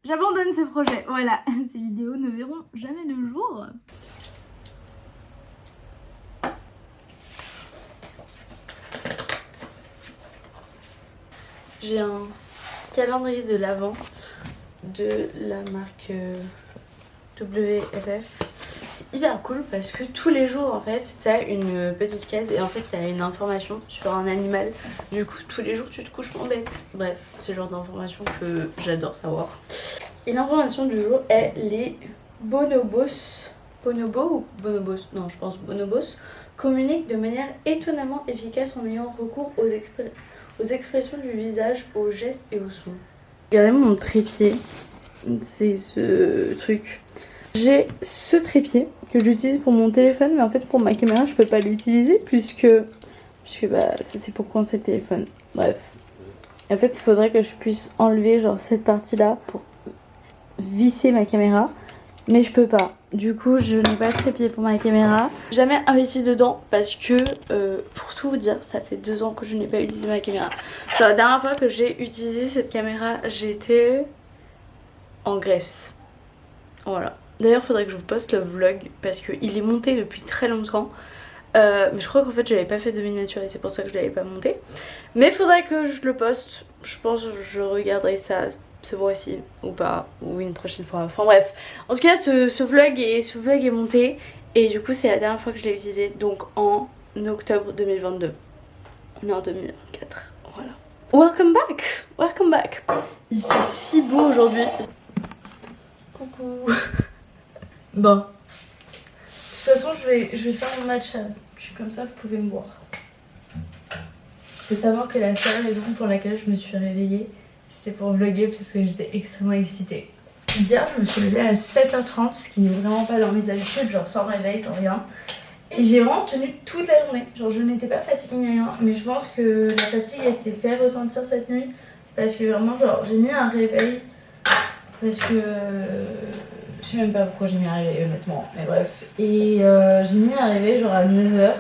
J'abandonne ce projet, voilà. Ces vidéos ne verront jamais le jour. J'ai un calendrier de l'Avent de la marque WFF. C'est hyper cool parce que tous les jours en fait t'as une petite case et en fait t'as une information sur un animal. Du coup tous les jours tu te couches en bête. Bref, c'est le genre d'information que j'adore savoir. Et l'information du jour est les bonobos. Bonobos ou bonobos? Non, je pense bonobos communiquent de manière étonnamment efficace en ayant recours aux expressions du visage, aux gestes et aux sons. Regardez mon trépied, c'est ce truc. J'ai ce trépied que j'utilise pour mon téléphone, mais en fait pour ma caméra je peux pas l'utiliser puisque bah ça c'est pour coincer le téléphone. Bref. En fait il faudrait que je puisse enlever genre cette partie là pour visser ma caméra, mais je peux pas. Du coup je n'ai pas de trépied pour ma caméra. J'ai jamais investi dedans parce que pour tout vous dire ça fait 2 ans que je n'ai pas utilisé ma caméra. Genre la dernière fois que j'ai utilisé cette caméra j'étais en Grèce. Voilà. D'ailleurs faudrait que je vous poste le vlog parce qu'il est monté depuis très longtemps. Mais je crois qu'en fait j'avais pas fait de miniature et c'est pour ça que je l'avais pas monté. Mais faudrait que je le poste. Je pense que je regarderai ça ce mois-ci ou pas, ou une prochaine fois. Enfin bref. En tout cas ce vlog est monté. Et du coup c'est la dernière fois que je l'ai utilisé. Donc en octobre 2022. On est en 2024. Voilà. Welcome back. Welcome back. Il fait si beau aujourd'hui. Coucou. Bon. De toute façon, je vais faire mon matcha. Puis comme ça, vous pouvez me voir. Faut savoir que la seule raison pour laquelle je me suis réveillée, c'était pour vlogger parce que j'étais extrêmement excitée. Hier, je me suis levée à 7h30, ce qui n'est vraiment pas dans mes habitudes, genre sans réveil, sans rien. Et j'ai vraiment tenu toute la journée. Genre, je n'étais pas fatiguée ni rien, mais je pense que la fatigue, elle s'est fait ressentir cette nuit. Parce que vraiment, genre, j'ai mis un réveil. Parce que je sais même pas pourquoi j'ai mis un réveil honnêtement, mais bref. Et j'ai mis un réveil genre à 9h.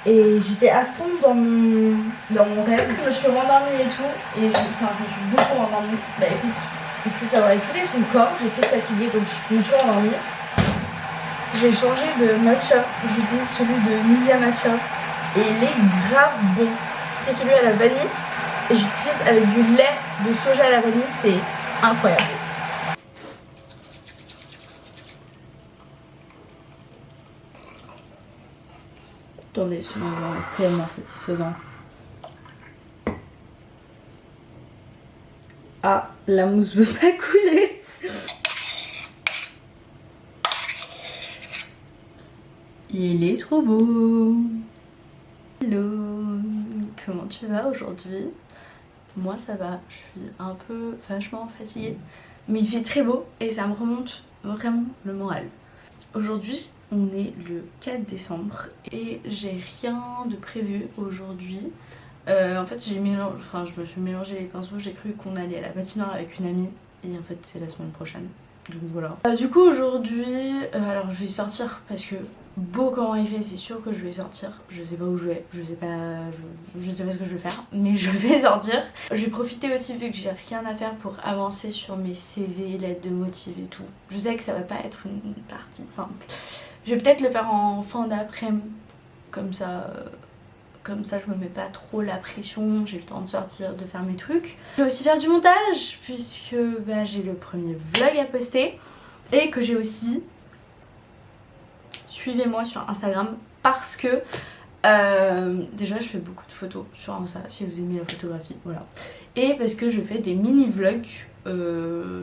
Et j'étais à fond dans mon rêve. Je me suis rendormie et tout. Et je me suis beaucoup rendormie. Bah écoute, il faut savoir écouter son corps. J'étais fatiguée donc je me suis rendormie. J'ai changé de matcha. J'utilise celui de Milia Matcha. Et il est grave bon. J'ai pris celui à la vanille. Et j'utilise avec du lait de soja à la vanille. C'est incroyable. Attendez, ce moment est tellement satisfaisant. Ah, la mousse veut pas couler. Il est trop beau. Hello, comment tu vas aujourd'hui? Moi ça va, je suis un peu vachement fatiguée, mais il fait très beau et ça me remonte vraiment le moral. Aujourd'hui on est le 4 décembre et j'ai rien de prévu aujourd'hui. En fait je me suis mélangé les pinceaux, j'ai cru qu'on allait à la patinoire avec une amie et en fait c'est la semaine prochaine. Donc voilà. Du coup aujourd'hui, alors je vais sortir parce que beau comment il fait, c'est sûr que je vais sortir. Je sais pas où je vais, je sais pas ce que je vais faire, mais je vais sortir. Je vais profiter aussi vu que j'ai rien à faire pour avancer sur mes CV, lettres de motif et tout. Je sais que ça va pas être une partie simple. Je vais peut-être le faire en fin d'après-midi, comme ça je me mets pas trop la pression, j'ai le temps de sortir, de faire mes trucs. Je vais aussi faire du montage puisque bah, j'ai le premier vlog à poster et que j'ai aussi... Suivez-moi sur Instagram parce que déjà je fais beaucoup de photos sur Insta si vous aimez la photographie, voilà. Et parce que je fais des mini vlogs,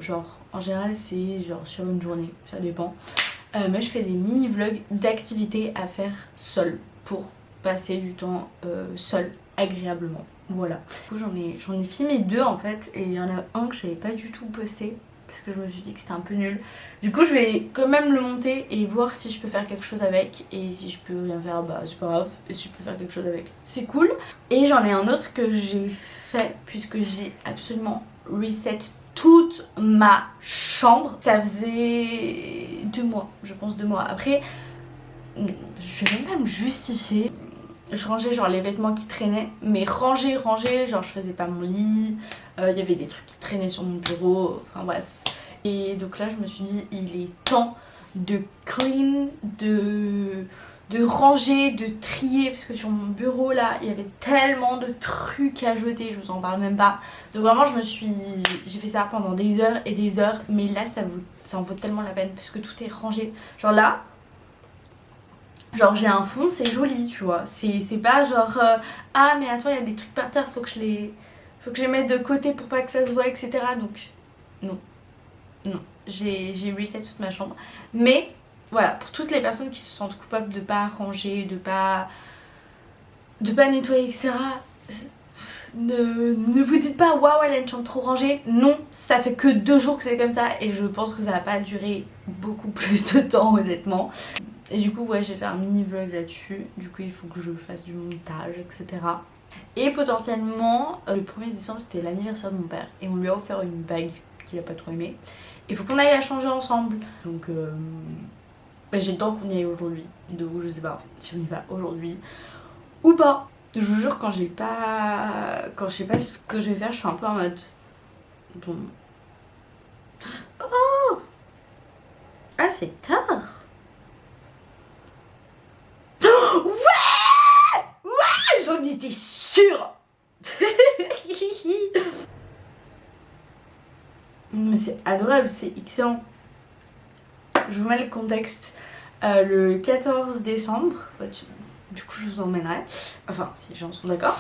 genre en général c'est genre sur une journée, ça dépend. Mais je fais des mini vlogs d'activités à faire seule pour passer du temps seul agréablement. Voilà. Du coup j'en ai filmé 2 en fait et il y en a un que j'avais pas du tout posté parce que je me suis dit que c'était un peu nul. Du coup je vais quand même le monter et voir si je peux faire quelque chose avec. Et si je peux rien faire bah c'est pas grave. Et si je peux faire quelque chose avec c'est cool. Et j'en ai un autre que j'ai fait puisque j'ai absolument reset toute ma chambre. Ça faisait 2 mois, je pense 2 mois. Après je vais même pas me justifier. Je rangeais genre les vêtements qui traînaient, mais ranger, genre je faisais pas mon lit, il y avait des trucs qui traînaient sur mon bureau, enfin bref. Et donc là je me suis dit il est temps de clean, de ranger, de trier, parce que sur mon bureau là il y avait tellement de trucs à jeter, je vous en parle même pas. Donc vraiment j'ai fait ça pendant des heures et des heures, mais là ça en vaut tellement la peine parce que tout est rangé. Genre là, genre j'ai un fond, c'est joli, tu vois. C'est pas genre ah mais attends il y a des trucs par terre, faut que je les mette de côté pour pas que ça se voit, etc. Donc non, non, j'ai reset toute ma chambre. Mais voilà, pour toutes les personnes qui se sentent coupables de pas ranger, de pas nettoyer, etc. Ne vous dites pas waouh elle a une chambre trop rangée. Non, ça fait que 2 jours que c'est comme ça et je pense que ça va pas durer beaucoup plus de temps honnêtement. Et du coup ouais j'ai fait un mini vlog là-dessus. Du coup il faut que je fasse du montage, etc. Et potentiellement le 1er décembre c'était l'anniversaire de mon père et on lui a offert une bague qu'il a pas trop aimé. Il faut qu'on aille la changer ensemble. Donc bah, j'ai le temps qu'on y aille aujourd'hui. Donc je sais pas si on y va aujourd'hui ou pas. Je vous jure quand je sais pas ce que je vais faire, je suis un peu en mode bon. Oh ah c'est tard. Oh, ouais ouais j'en étais sûre. Mais c'est adorable, c'est excellent. Je vous mets le contexte. Le 14 décembre, du coup je vous emmènerai, enfin si les gens sont d'accord,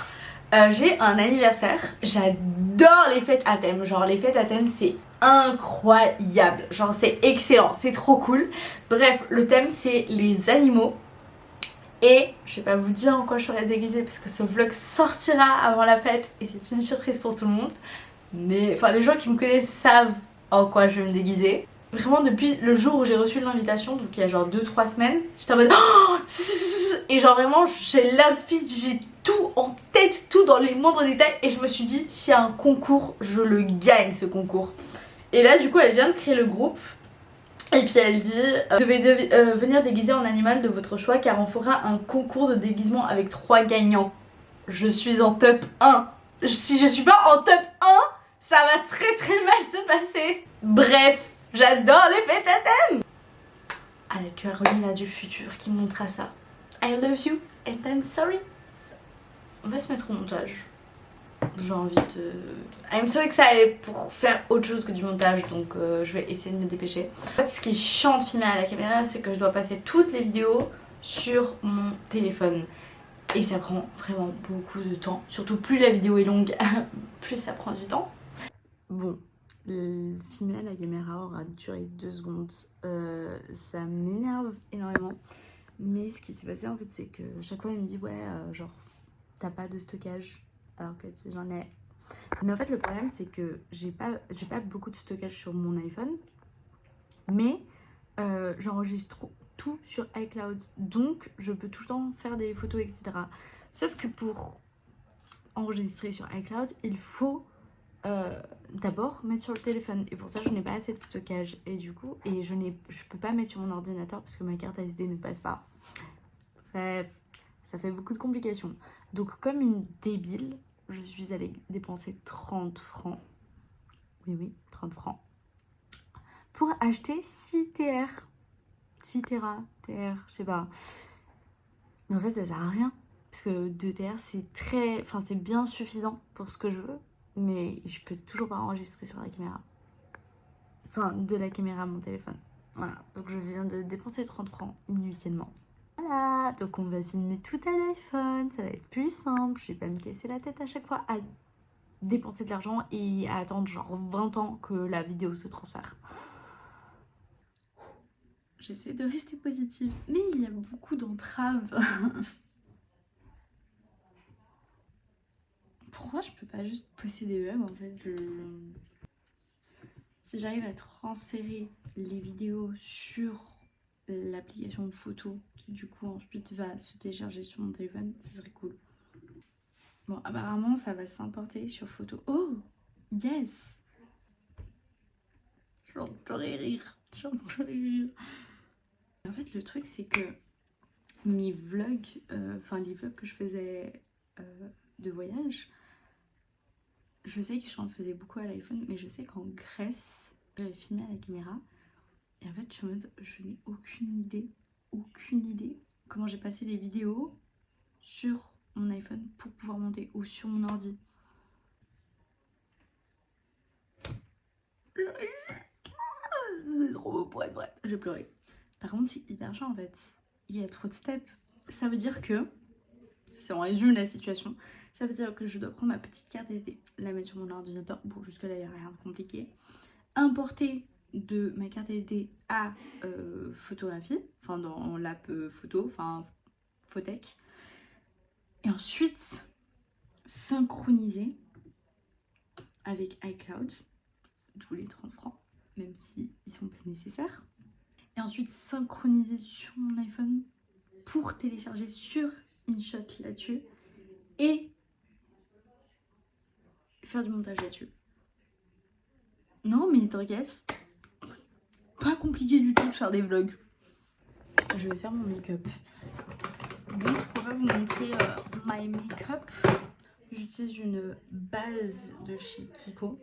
j'ai un anniversaire. J'adore les fêtes à thème, genre les fêtes à thème c'est incroyable, genre c'est excellent, c'est trop cool. Bref, le thème c'est les animaux. Et je vais pas vous dire en quoi je serai déguisée parce que ce vlog sortira avant la fête et c'est une surprise pour tout le monde. Mais enfin les gens qui me connaissent savent en quoi je vais me déguiser. Vraiment depuis le jour où j'ai reçu l'invitation, donc il y a genre 2-3 semaines, j'étais en mode oh et genre vraiment j'ai l'outfit, j'ai tout en tête, tout dans les moindres détails et je me suis dit s'il y a un concours, je le gagne ce concours. Et là du coup elle vient de créer le groupe et puis elle dit vous devez venir déguiser en animal de votre choix car on fera un concours de déguisement avec 3 gagnants. Je suis en top 1. Si je suis pas en top 1, ça va très très mal se passer. Bref, j'adore les fêtes à thème. À la Carolina du futur qui montrera ça. I love you and I'm sorry. On va se mettre au montage. J'ai envie de... I'm so excited pour faire autre chose que du montage, donc je vais essayer de me dépêcher. En fait, ce qui est chiant de filmer à la caméra, c'est que je dois passer toutes les vidéos sur mon téléphone. Et ça prend vraiment beaucoup de temps. Surtout plus la vidéo est longue, plus ça prend du temps. Bon, filmer à la caméra aura duré 2 secondes. Ça m'énerve énormément. Mais ce qui s'est passé en fait, c'est que chaque fois il me dit ouais, genre t'as pas de stockage. Alors que si j'en ai. Mais en fait le problème c'est que j'ai pas beaucoup de stockage sur mon iPhone. Mais j'enregistre tout sur iCloud. Donc je peux tout le temps faire des photos, etc. Sauf que pour enregistrer sur iCloud, il faut d'abord mettre sur le téléphone. Et pour ça je n'ai pas assez de stockage. Et du coup, je peux pas mettre sur mon ordinateur parce que ma carte SD ne passe pas. Bref, ça fait beaucoup de complications. Donc comme une débile, je suis allée dépenser 30 francs. Oui, 30 francs. Pour acheter 6 TR. 6 Tera, TR, je sais pas. Mais en fait, ça sert à rien. Parce que 2 TR, c'est très... Enfin, c'est bien suffisant pour ce que je veux. Mais je peux toujours pas enregistrer sur la caméra. Enfin, de la caméra à mon téléphone. Voilà. Donc, je viens de dépenser 30 francs inutilement. Voilà. Donc, on va filmer tout à l'iPhone. Ça va être plus simple. Je vais pas me casser la tête à chaque fois à dépenser de l'argent et à attendre genre 20 ans que la vidéo se transfère. J'essaie de rester positive, mais il y a beaucoup d'entraves. Pourquoi je peux pas juste poster des vlogs en fait Si j'arrive à transférer les vidéos sur l'application photo qui du coup ensuite va se télécharger sur mon téléphone, ça serait cool. Bon, apparemment ça va s'importer sur photo. Oh yes. Je vais en pleurer rire. En fait le truc c'est que mes vlogs, les vlogs que je faisais de voyage, je sais que j'en faisais beaucoup à l'iPhone, mais je sais qu'en Grèce, j'avais filmé à la caméra. Et en fait, je suis en mode, je n'ai aucune idée comment j'ai passé les vidéos sur mon iPhone pour pouvoir monter ou sur mon ordi. C'est trop beau pour être vrai. J'ai pleuré. Par contre, c'est hyper chiant en fait. Il y a trop de steps. Ça veut dire que, si on résume la situation, ça veut dire que je dois prendre ma petite carte SD, la mettre sur mon ordinateur. Bon, jusque-là, il n'y a rien de compliqué. Importer de ma carte SD à photographie, enfin dans l'app photo, enfin Photech. Et ensuite, synchroniser avec iCloud, tous les 30 francs, même s'ils sont plus nécessaires. Et ensuite, synchroniser sur mon iPhone pour télécharger sur InShot là-dessus et faire du montage là-dessus. Non, mais t'inquiète, pas compliqué du tout de faire des vlogs. Je vais faire mon make-up. Donc, je pourrais vous montrer my make-up. J'utilise une base de chez Kiko.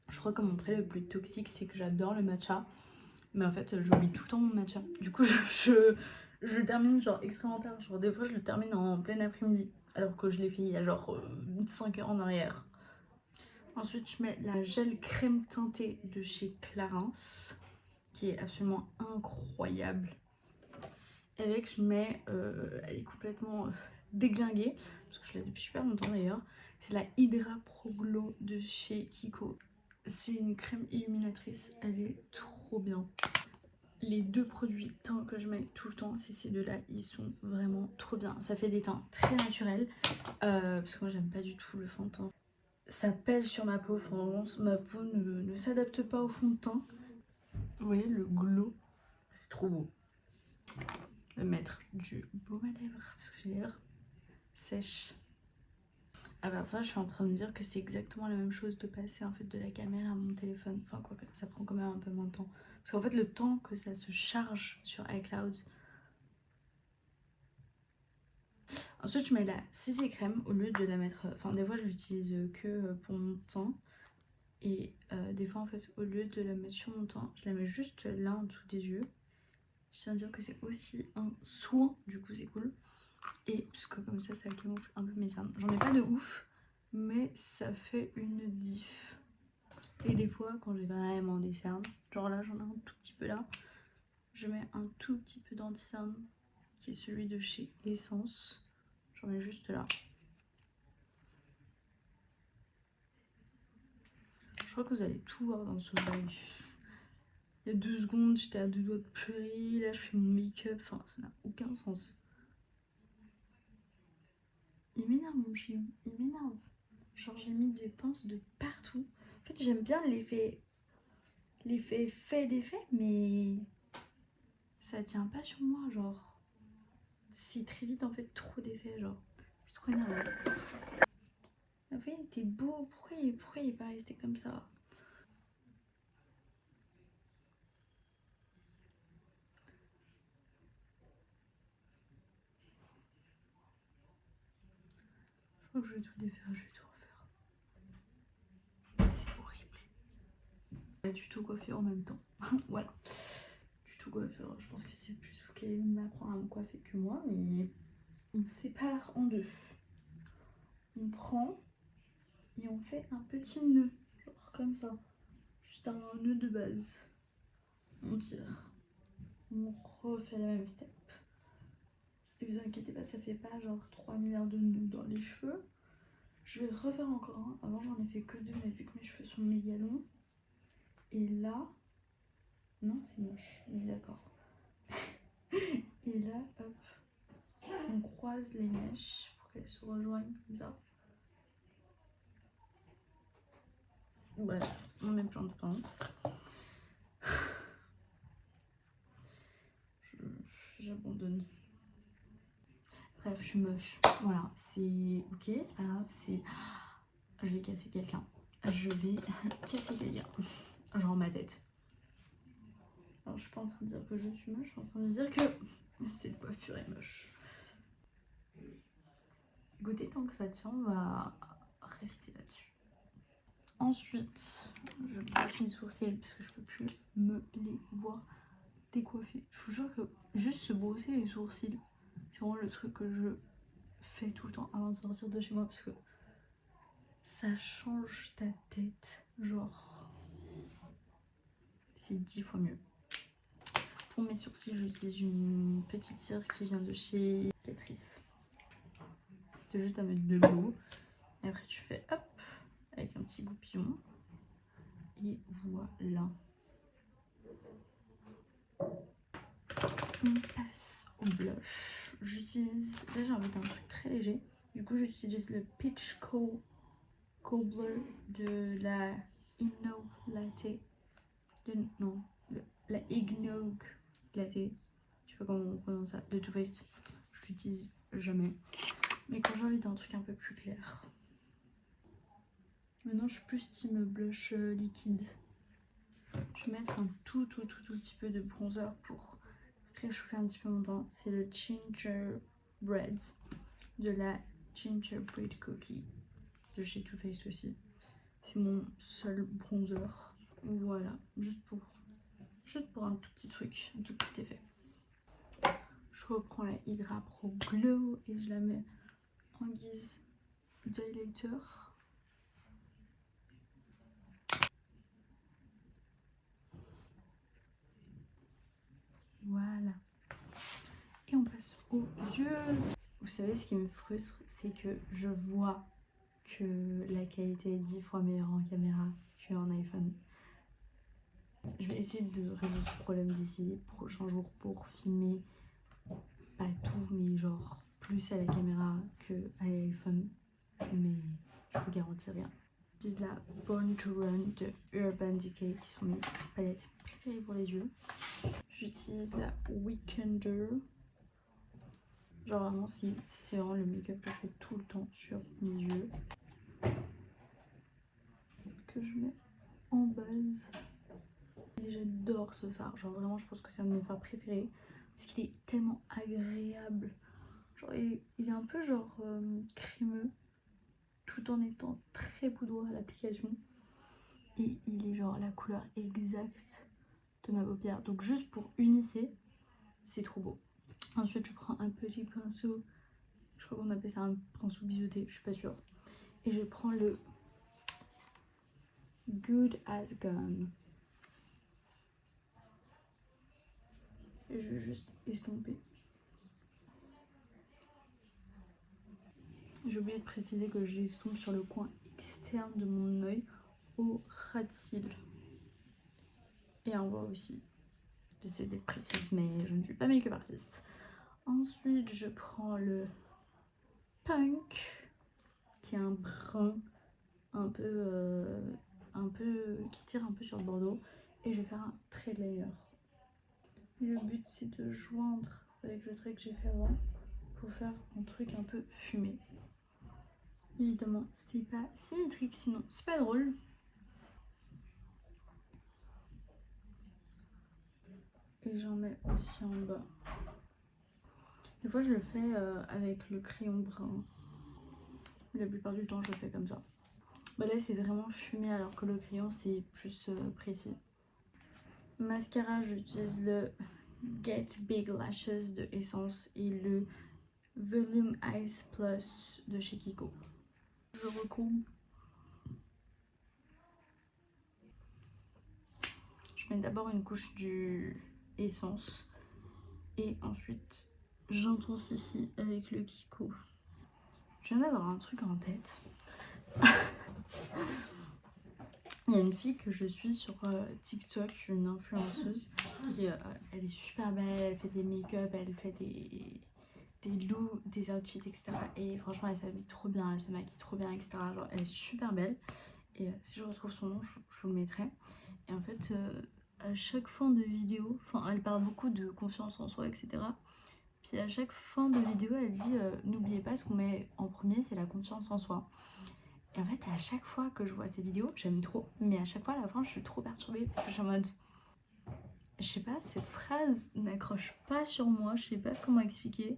Je crois que mon trait le plus toxique, c'est que j'adore le matcha. Mais en fait, j'oublie tout le temps mon matcha. Du coup, je termine genre extrêmement tard. Genre des fois, je le termine en plein après-midi. Alors que je l'ai fait il y a genre 5 heures en arrière. Ensuite, je mets la gel crème teintée de chez Clarins, qui est absolument incroyable. Avec, je mets, elle est complètement déglinguée, parce que je l'ai depuis super longtemps d'ailleurs. C'est la Hydra Pro Glow de chez Kiko. C'est une crème illuminatrice, elle est trop bien. Les deux produits teints que je mets tout le temps, c'est ces deux-là, ils sont vraiment trop bien. Ça fait des teints très naturels, parce que moi j'aime pas du tout le fond de teint. Ça pèle sur ma peau, enfin, vraiment, ma peau ne s'adapte pas au fond de teint. Vous voyez le glow, c'est trop beau. Je vais mettre du baume à lèvres, parce que j'ai les lèvres sèches. À part ça, je suis en train de me dire que c'est exactement la même chose de passer en fait de la caméra à mon téléphone. Enfin quoi que ça prend quand même un peu moins de temps. Parce qu'en fait le temps que ça se charge sur iCloud. Ensuite je mets la CC crème au lieu de la mettre... Enfin des fois je l'utilise que pour mon teint. Et des fois en fait au lieu de la mettre sur mon teint, je la mets juste là en dessous des yeux. Je tiens à dire que c'est aussi un soin, du coup c'est cool. Et parce que comme ça camoufle un peu mes cernes. J'en ai pas de ouf, mais ça fait une diff. Et des fois quand j'ai vraiment des cernes, genre là j'en ai un tout petit peu là, je mets un tout petit peu d'anti-cerne qui est celui de chez Essence. J'en mets juste là. Je crois que vous allez tout voir dans ce vlog. Il y a 2 secondes j'étais à 2 doigts de pleurer, là je fais mon make-up, enfin ça n'a aucun sens. Il m'énerve mon chien, il m'énerve. Genre j'ai mis des pinces de partout. En fait j'aime bien l'effet fait d'effet, mais ça tient pas sur moi, genre. C'est très vite en fait trop d'effets, genre. C'est trop énervant. En fait il était beau, pourquoi il est pas resté comme ça? Je crois que je vais tout défaire, je vais tout refaire. C'est horrible. Pas du tout coiffé en même temps. Voilà. Du tout coiffeur. Je pense que c'est plus qu'elle m'apprend à me coiffer que moi, mais on sépare en deux. On prend et on fait un petit nœud, genre comme ça. Juste un nœud de base. On tire. On refait la même step. Et vous inquiétez pas, ça fait pas genre 3 milliards de nœuds dans les cheveux. Je vais refaire encore un. Avant j'en ai fait que 2, mais vu que mes cheveux sont méga longs. Et là... Non, c'est moche, on est d'accord. Et là, hop, on croise les mèches pour qu'elles se rejoignent comme ça. Bref, on met plein de pinces. J'abandonne. Bref, je suis moche. Voilà, c'est ok, c'est pas grave, c'est... Je vais casser quelqu'un. Je vais casser quelqu'un. Genre ma tête. Alors je suis pas en train de dire que je suis moche, je suis en train de dire que cette coiffure est moche. Écoutez, tant que ça tient, on va rester là-dessus. Ensuite, je brosse mes sourcils parce que je peux plus me les voir décoiffés. Je vous jure que juste se brosser les sourcils, c'est vraiment le truc que je fais tout le temps avant de sortir de chez moi parce que ça change ta tête. Genre, c'est 10 fois mieux. Pour mes sourcils, j'utilise une petite cire qui vient de chez Catrice. C'est juste à mettre de l'eau. Et après, tu fais hop, avec un petit goupillon. Et voilà. On passe au blush. J'utilise, là j'ai envie d'un truc très léger. Du coup, j'utilise le Peach Cobbler de la Inno Latte. La Eggnog Latte. Je sais pas comment on prononce ça. De Too Faced. Je l'utilise jamais. Mais quand j'ai envie d'un truc un peu plus clair. Maintenant, je suis plus team blush liquide. Je vais mettre un tout petit peu de bronzer pour réchauffer un petit peu mon teint. C'est le Gingerbread de la Gingerbread Cookie de chez Too Faced aussi. C'est mon seul bronzer. Voilà, juste pour un tout petit truc, un tout petit effet. Je reprends la Hydra Pro Glow et je la mets en guise d'highlighter. Voilà. Et on passe aux yeux. Vous savez, ce qui me frustre, c'est que je vois que la qualité est 10 fois meilleure en caméra qu'en iPhone. Je vais essayer de résoudre ce problème d'ici les prochains jours pour filmer, pas tout, mais genre plus à la caméra que à l'iPhone. Mais je vous garantis rien. J'utilise la Born to Run de Urban Decay qui sont mes palettes préférées pour les yeux. J'utilise la Weekender. Genre vraiment, c'est vraiment le make-up que je fais tout le temps sur mes yeux. Que je mets en base. Et j'adore ce fard. Genre vraiment, je pense que c'est un de mes fards préférés. Parce qu'il est tellement agréable. Genre il est un peu genre crémeux. Tout en étant très poudreux à l'application. Et il est genre la couleur exacte de ma paupière. Donc juste pour unisser, c'est trop beau. Ensuite, je prends un petit pinceau. Je crois qu'on appelle ça un pinceau biseauté, je suis pas sûre. Et je prends le Good As Gone. Et je vais juste estomper. J'ai oublié de préciser que j'estompe sur le coin externe de mon œil au ras de cils. Et en bas aussi. J'essaie d'être précise, mais je ne suis pas make-up artiste. Ensuite, je prends le Punk, qui est un brun un peu qui tire un peu sur le bordeaux. Et je vais faire un trait de liner. Et le but, c'est de joindre avec le trait que j'ai fait avant pour faire un truc un peu fumé. Évidemment, c'est pas symétrique, sinon c'est pas drôle. Et j'en mets aussi en bas. Des fois, je le fais avec le crayon brun. La plupart du temps, je le fais comme ça. Bah là, c'est vraiment fumé alors que le crayon, c'est plus précis. Mascara, j'utilise le Get Big Lashes de Essence et le Volume Ice Plus de chez Kiko. Je recouvre. Je mets d'abord une couche du Essence et ensuite j'intensifie avec le Kiko. Je viens d'avoir un truc en tête. Il y a une fille que je suis sur TikTok, une influenceuse qui elle est super belle, elle fait des make-up, elle fait des looks, des outfits, etc. Et franchement, elle s'habille trop bien, elle se maquille trop bien, etc. Genre, elle est super belle. Et si je retrouve son nom, je vous le mettrai. Et en fait, à chaque fin de vidéo, enfin, elle parle beaucoup de confiance en soi, etc. Puis à chaque fin de vidéo, elle dit n'oubliez pas, ce qu'on met en premier, c'est la confiance en soi. Et en fait, à chaque fois que je vois ces vidéos, j'aime trop. Mais à chaque fois, à la fin, je suis trop perturbée parce que je suis en mode... Je sais pas, cette phrase n'accroche pas sur moi, je sais pas comment expliquer.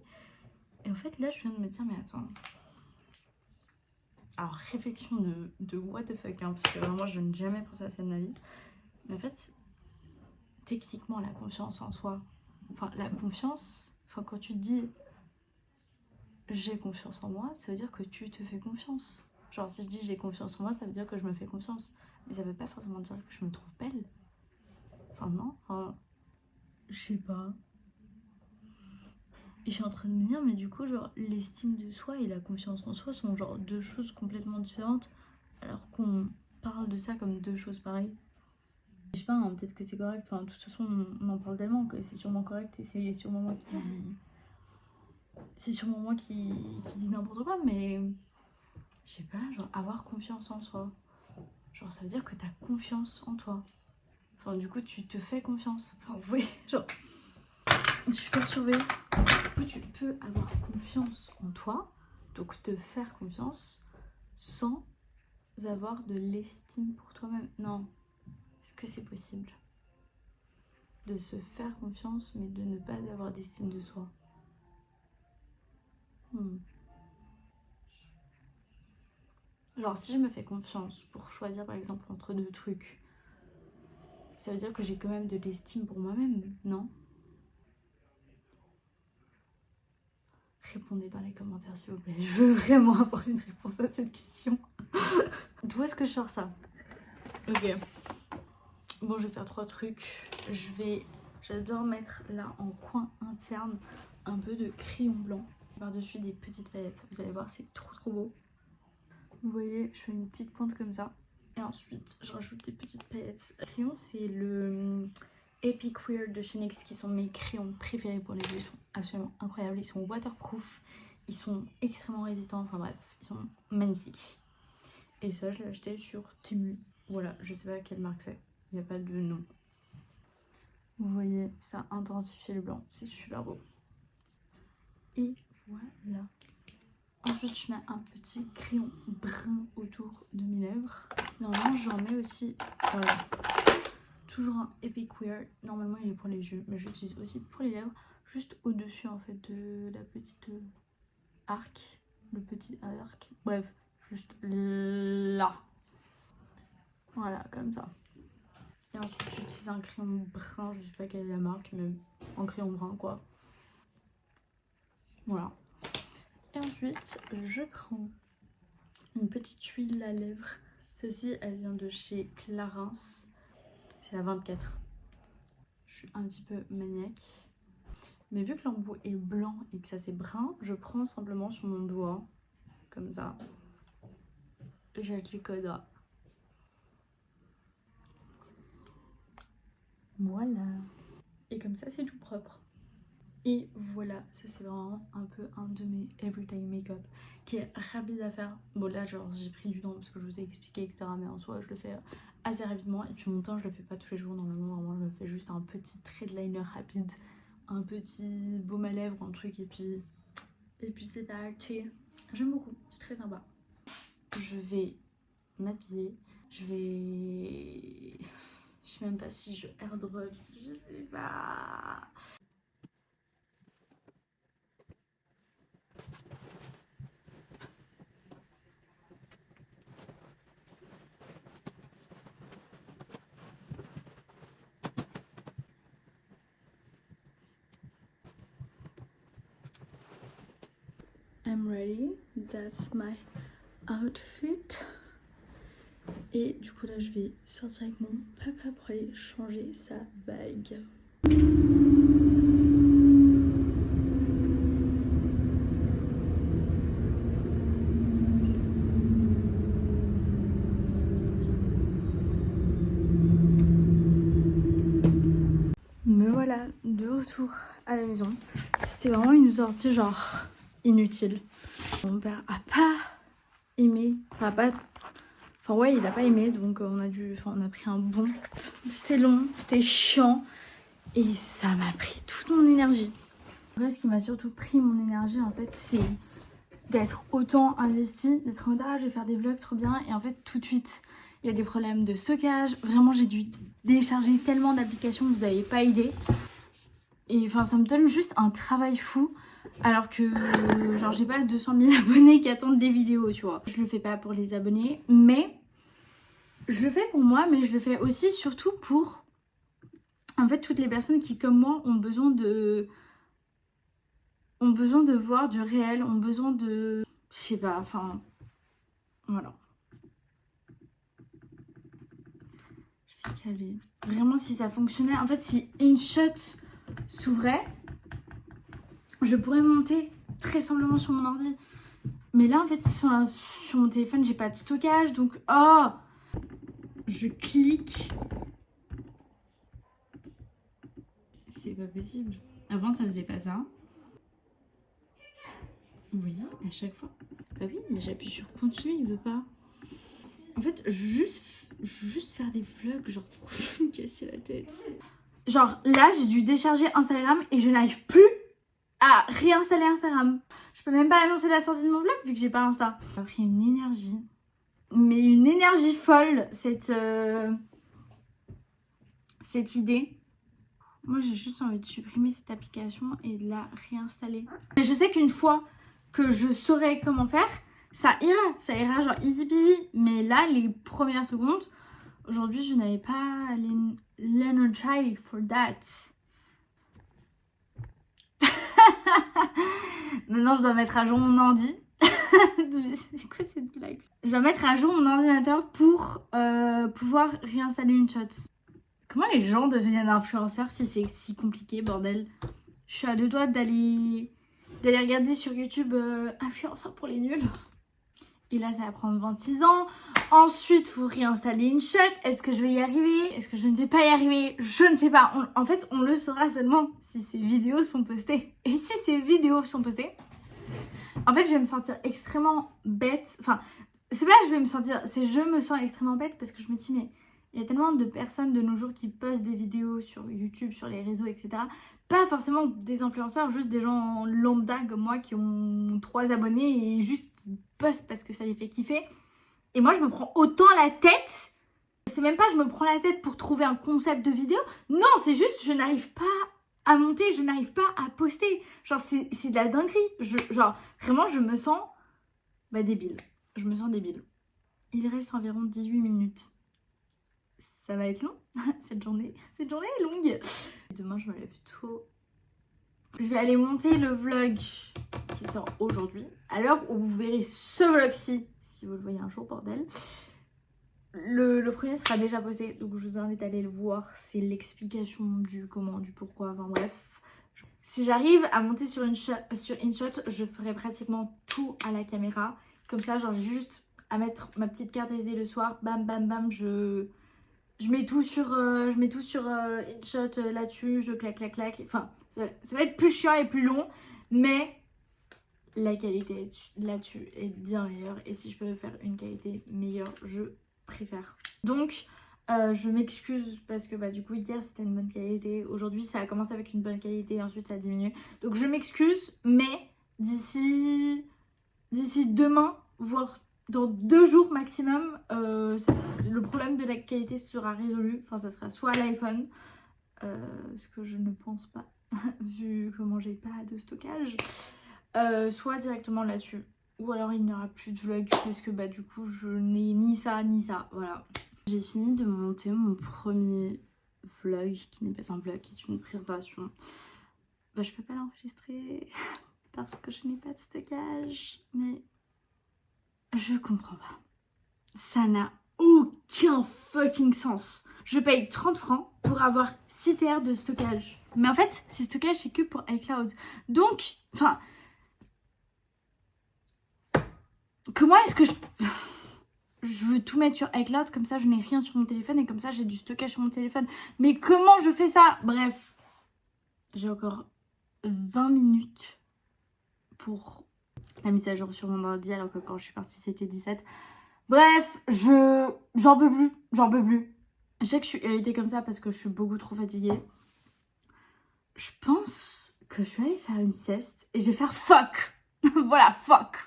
Et en fait, là, je viens de me dire, mais attends. Alors, réflexion de what the fuck, hein, parce que vraiment, je n'ai jamais pensé à cette analyse. Mais en fait, techniquement, la confiance en soi, enfin, la confiance, enfin, quand tu dis j'ai confiance en moi, ça veut dire que tu te fais confiance. Genre, si je dis j'ai confiance en moi, ça veut dire que je me fais confiance. Mais ça veut pas forcément dire que je me trouve belle. Enfin, non, enfin, je sais pas. Et je suis en train de me dire, mais du coup, genre, l'estime de soi et la confiance en soi sont genre deux choses complètement différentes, alors qu'on parle de ça comme deux choses pareilles. Je sais pas, hein, peut-être que c'est correct, enfin, de toute façon, on en parle tellement que c'est sûrement correct et c'est sûrement moi qui... C'est sûrement moi qui dis n'importe quoi, mais... Je sais pas, genre, avoir confiance en soi. Genre, ça veut dire que t'as confiance en toi. Enfin, du coup, tu te fais confiance. Enfin, oui, genre... Je suis perturbée. Du coup, tu peux avoir confiance en toi, donc te faire confiance, sans avoir de l'estime pour toi-même. Non. Est-ce que c'est possible de se faire confiance, mais de ne pas avoir d'estime de soi? Genre, si je me fais confiance pour choisir, par exemple, entre deux trucs, ça veut dire que j'ai quand même de l'estime pour moi-même, non? Répondez dans les commentaires, s'il vous plaît. Je veux vraiment avoir une réponse à cette question. D'où est-ce que je sors ça? Ok. Bon, je vais faire 3 trucs. J'adore mettre là en coin interne un peu de crayon blanc. Par-dessus des petites paillettes. Vous allez voir, c'est trop beau. Vous voyez, je fais une petite pointe comme ça. Et ensuite, je rajoute des petites paillettes. Le crayon, c'est le Epic Weird de chez NYX, qui sont mes crayons préférés pour les yeux. Ils sont absolument incroyables. Ils sont waterproof. Ils sont extrêmement résistants. Enfin bref, ils sont magnifiques. Et ça, je l'ai acheté sur Temu. Voilà, je sais pas quelle marque c'est. Il n'y a pas de nom. Vous voyez, ça intensifie le blanc. C'est super beau. Et voilà. Ensuite, je mets un petit crayon brun autour de mes lèvres. Normalement, j'en mets aussi, voilà, toujours un Epic Wear. Normalement, il est pour les yeux, mais j'utilise aussi pour les lèvres. Juste au-dessus, en fait, de la petite arc. Le petit arc. Bref, juste là. Voilà, comme ça. Et ensuite, j'utilise un crayon brun. Je sais pas quelle est la marque, mais un crayon brun, quoi. Voilà. Et ensuite, je prends une petite huile à lèvres. Celle-ci, elle vient de chez Clarins. C'est la 24. Je suis un petit peu maniaque. Mais vu que l'embout est blanc et que ça c'est brun, je prends simplement sur mon doigt, comme ça. J'applique. Voilà. Et comme ça, c'est tout propre. Et voilà, ça c'est vraiment un peu un de mes everyday make-up qui est rapide à faire. Bon là genre j'ai pris du temps parce que je vous ai expliqué etc, mais en soi je le fais assez rapidement. Et puis mon teint je le fais pas tous les jours normalement, vraiment je me fais juste un petit trait de liner rapide, un petit baume à lèvres, un truc et puis c'est parti. J'aime beaucoup, c'est très sympa. Je vais m'habiller, je sais même pas si je airdrop, si je sais pas. I'm ready, that's my outfit. Et du coup là je vais sortir avec mon papa pour aller changer sa bague. Me voilà de retour à la maison. C'était vraiment une sortie genre inutile. Mon père a pas aimé, enfin ouais il a pas aimé donc on a pris un bon. C'était long, c'était chiant et ça m'a pris toute mon énergie. En fait ce qui m'a surtout pris mon énergie en fait c'est d'être autant investie, d'être en mode ah je vais faire des vlogs trop bien et en fait tout de suite il y a des problèmes de stockage. Vraiment j'ai dû télécharger tellement d'applications que vous n'avez pas idée. Et enfin ça me donne juste un travail fou Alors que genre j'ai pas 200 000 abonnés qui attendent des vidéos, tu vois. Je le fais pas pour les abonnés, mais je le fais pour moi, mais je le fais aussi surtout pour en fait toutes les personnes qui comme moi ont besoin de voir du réel, ont besoin de... Je sais pas, enfin... Voilà. Je vais caler. Vraiment, si ça fonctionnait... En fait, si InShot s'ouvrait, je pourrais monter très simplement sur mon ordi. Mais là, en fait, sur mon téléphone, j'ai pas de stockage, donc... Oh! Je clique. C'est pas possible. Avant, ça faisait pas ça. Oui, à chaque fois. Bah oui, mais j'appuie sur continuer, il veut pas. En fait, juste faire des vlogs, genre pour me casser la tête. Genre là, j'ai dû décharger Instagram et je n'arrive plus à réinstaller Instagram. Je peux même pas annoncer la sortie de mon vlog vu que j'ai pas Insta. Ça a pris une énergie. Mais une énergie folle, cette idée. Moi, j'ai juste envie de supprimer cette application et de la réinstaller. Et je sais qu'une fois que je saurai comment faire, ça ira genre easy peasy. Mais là, les premières secondes, aujourd'hui, je n'avais pas l'energy for that. Maintenant, je dois mettre à jour mon ordi. C'est quoi cette blague? Je dois mettre à jour mon ordinateur pour pouvoir réinstaller InShot. Comment les gens deviennent influenceurs si c'est si compliqué, bordel? Je suis à deux doigts d'aller regarder sur YouTube influenceurs pour les nuls. Et là, ça va prendre 26 ans. Ensuite, il faut réinstaller InShot. Est-ce que je vais y arriver? Est-ce que je ne vais pas y arriver? Je ne sais pas. En fait, on le saura seulement si ces vidéos sont postées. Et si ces vidéos sont postées, en fait, je vais me sentir extrêmement bête. Enfin, c'est pas je vais me sentir... C'est je me sens extrêmement bête parce que je me dis, mais... Il y a tellement de personnes de nos jours qui postent des vidéos sur YouTube, sur les réseaux, etc. Pas forcément des influenceurs, juste des gens lambda comme moi qui ont 3 abonnés et juste postent parce que ça les fait kiffer. Et moi, je me prends autant la tête. C'est même pas je me prends la tête pour trouver un concept de vidéo. Non, c'est juste je n'arrive pas à monter, je n'arrive pas à poster. Genre, c'est de la dinguerie. Genre, vraiment, je me sens débile. Je me sens débile. Il reste environ 18 minutes. Ça va être long, cette journée est longue. Demain, je me lève tôt. Je vais aller monter le vlog qui sort aujourd'hui. À l'heure où vous verrez ce vlog-ci, si vous le voyez un jour, bordel. Le premier sera déjà posté, donc je vous invite à aller le voir. C'est l'explication du comment, du pourquoi, enfin bref. Si j'arrive à monter sur InShot, je ferai pratiquement tout à la caméra. Comme ça, genre j'ai juste à mettre ma petite carte SD le soir. Bam, bam, bam, je mets tout sur, InShot là-dessus, je clac. Enfin, ça va être plus chiant et plus long, mais la qualité là-dessus est bien meilleure. Et si je peux faire une qualité meilleure, je préfère. Donc, je m'excuse parce que du coup, hier, c'était une bonne qualité. Aujourd'hui, ça a commencé avec une bonne qualité, ensuite ça a diminué. Donc, je m'excuse, mais d'ici demain, voire dans 2 jours maximum, le problème de la qualité sera résolu. Enfin, ça sera soit à l'iPhone, ce que je ne pense pas, vu comment j'ai pas de stockage, soit directement là-dessus. Ou alors il n'y aura plus de vlog parce que du coup, je n'ai ni ça, ni ça. Voilà. J'ai fini de monter mon premier vlog, qui n'est pas un vlog, qui est une présentation. Je peux pas l'enregistrer parce que je n'ai pas de stockage, mais... Je comprends pas. Ça n'a aucun fucking sens. Je paye 30 francs pour avoir 6 TR de stockage. Mais en fait, ces stockages, c'est que pour iCloud. Donc, enfin... Comment est-ce que je veux tout mettre sur iCloud, comme ça je n'ai rien sur mon téléphone et comme ça j'ai du stockage sur mon téléphone. Mais comment je fais ça? Bref. J'ai encore 20 minutes pour... la mise à jour sur mon ordi alors que quand je suis partie c'était 17. Bref, j'en peux plus. Je sais que je suis irritée comme ça parce que je suis beaucoup trop fatiguée. Je pense que je vais aller faire une sieste et je vais faire fuck. Voilà, fuck.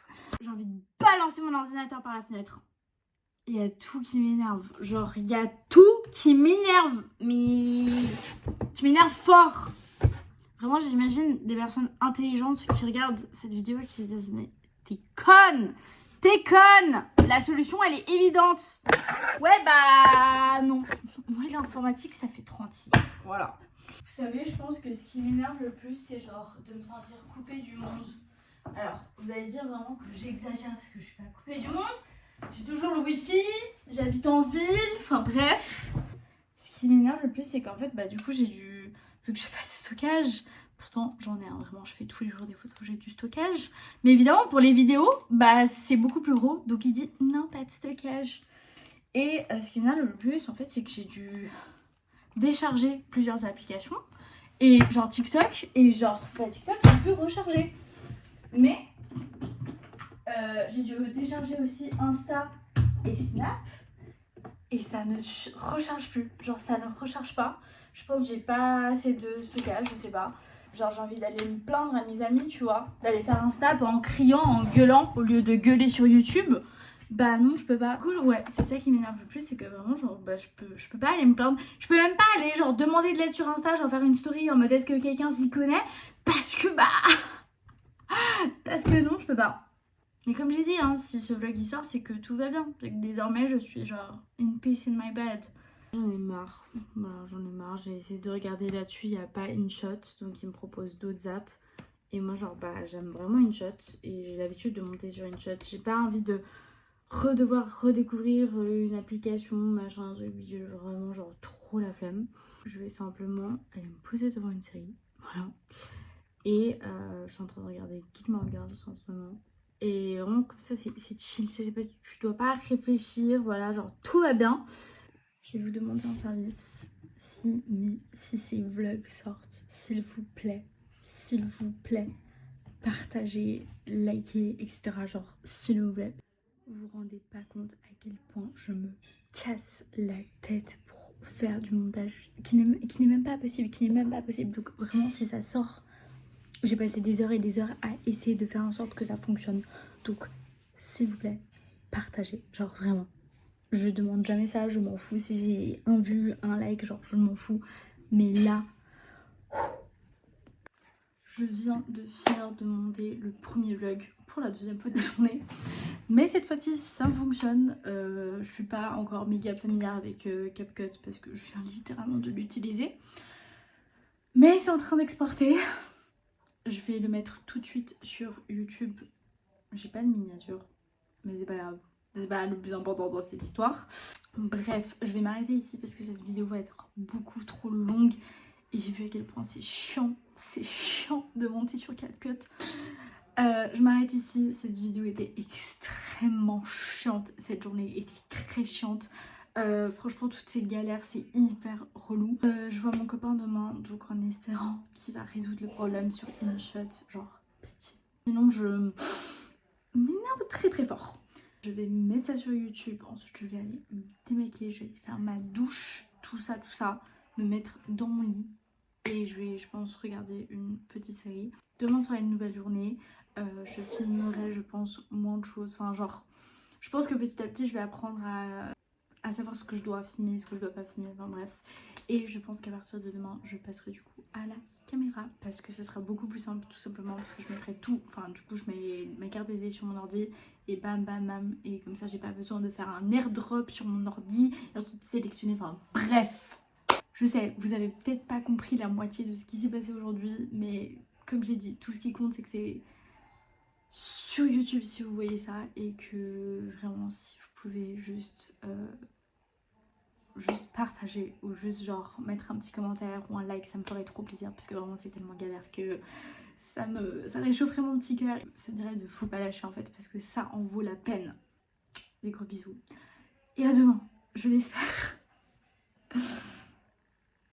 J'ai envie de balancer mon ordinateur par la fenêtre. Il y a tout qui m'énerve. Genre, il y a tout qui m'énerve. Mais... qui m'énerve fort. Vraiment, j'imagine des personnes intelligentes qui regardent cette vidéo et qui se disent mais t'es conne! T'es conne! La solution, elle est évidente. Ouais, bah non. Moi, l'informatique, ça fait 36. Voilà. Vous savez, je pense que ce qui m'énerve le plus, c'est genre de me sentir coupée du monde. Alors, vous allez dire vraiment que j'exagère parce que je suis pas coupée du monde. J'ai toujours le wifi, j'habite en ville, enfin bref. Ce qui m'énerve le plus, c'est qu'en fait, bah du coup, vu que j'ai pas de stockage, pourtant j'en ai un, vraiment, je fais tous les jours des photos, j'ai du stockage. Mais évidemment, pour les vidéos, bah c'est beaucoup plus gros, donc il dit non, pas de stockage. Et ce qui m'énerve le plus, en fait, c'est que j'ai dû décharger plusieurs applications. Et genre TikTok, et genre TikTok, j'ai pu recharger. Mais j'ai dû décharger aussi Insta et Snap. Et ça ne recharge plus. Genre ça ne recharge pas. Je pense que j'ai pas assez de stockage, je sais pas. Genre j'ai envie d'aller me plaindre à mes amis, tu vois. D'aller faire un snap en criant, en gueulant, au lieu de gueuler sur YouTube. Bah non, je peux pas. Cool, ouais, c'est ça qui m'énerve le plus, c'est que vraiment, genre, bah je peux pas aller me plaindre. Je peux même pas aller, genre, demander de l'aide sur Insta, genre faire une story en mode est-ce que quelqu'un s'y connaît. Parce que parce que non, je peux pas. Mais comme j'ai dit, hein, si ce vlog il sort, c'est que tout va bien. C'est que désormais, je suis genre in peace in my bed. J'en ai marre. Voilà, j'en ai marre. J'ai essayé de regarder là-dessus, il n'y a pas InShot. Donc, il me propose d'autres apps. Et moi, genre, bah, j'aime vraiment InShot. Et j'ai l'habitude de monter sur InShot. J'ai pas envie de devoir redécouvrir une application, machin, un truc. J'ai vraiment, genre, trop la flemme. Je vais simplement aller me poser devant une série. Voilà. Et je suis en train de regarder Gilmore Girls en ce moment. Et vraiment comme ça c'est chill, tu dois pas réfléchir, voilà, genre tout va bien. Je vais vous demander un service, si ces vlogs sortent, s'il vous plaît, partagez, likez, etc. Genre s'il vous plaît. Vous vous rendez pas compte à quel point je me casse la tête pour faire du montage qui n'est même pas possible, donc vraiment si ça sort, j'ai passé des heures et des heures à essayer de faire en sorte que ça fonctionne. Donc, s'il vous plaît, partagez. Genre vraiment. Je demande jamais ça, je m'en fous. Si j'ai un vue, un like, genre je m'en fous. Mais là, je viens de finir de monter le premier vlog pour la deuxième fois de la journée. Mais cette fois-ci, ça fonctionne. Je suis pas encore méga familière avec CapCut parce que je viens littéralement de l'utiliser. Mais c'est en train d'exporter. Je vais le mettre tout de suite sur YouTube. J'ai pas de miniature, mais c'est pas grave. C'est pas le plus important dans cette histoire. Bref, je vais m'arrêter ici parce que cette vidéo va être beaucoup trop longue. Et j'ai vu à quel point c'est chiant de monter sur CapCut. Je m'arrête ici. Cette vidéo était extrêmement chiante. Cette journée était très chiante. Franchement, toutes ces galères, c'est hyper relou. Je vois mon copain demain, donc en espérant qu'il va résoudre le problème sur InShot, genre pitié. Sinon, je m'énerve très fort. Je vais mettre ça sur YouTube, ensuite je vais aller me démaquiller, je vais faire ma douche, tout ça, me mettre dans mon lit et je vais, je pense, regarder une petite série. Demain sera une nouvelle journée, je filmerai, je pense, moins de choses, enfin genre, je pense que petit à petit je vais apprendre à savoir ce que je dois filmer, ce que je dois pas filmer, enfin bref. Et je pense qu'à partir de demain, je passerai du coup à la caméra parce que ce sera beaucoup plus simple, tout simplement parce que je mettrai tout, enfin du coup je mets ma carte SD sur mon ordi et bam bam bam, et comme ça j'ai pas besoin de faire un airdrop sur mon ordi et ensuite sélectionner, enfin bref. Je sais, vous avez peut-être pas compris la moitié de ce qui s'est passé aujourd'hui, mais comme j'ai dit, tout ce qui compte c'est que c'est sur YouTube si vous voyez ça, et que vraiment si vous pouvez juste partager ou juste genre mettre un petit commentaire ou un like, ça me ferait trop plaisir parce que vraiment c'est tellement galère que ça réchaufferait mon petit cœur. Ça dirait de faut pas lâcher en fait parce que ça en vaut la peine. Des gros bisous et à demain, je l'espère.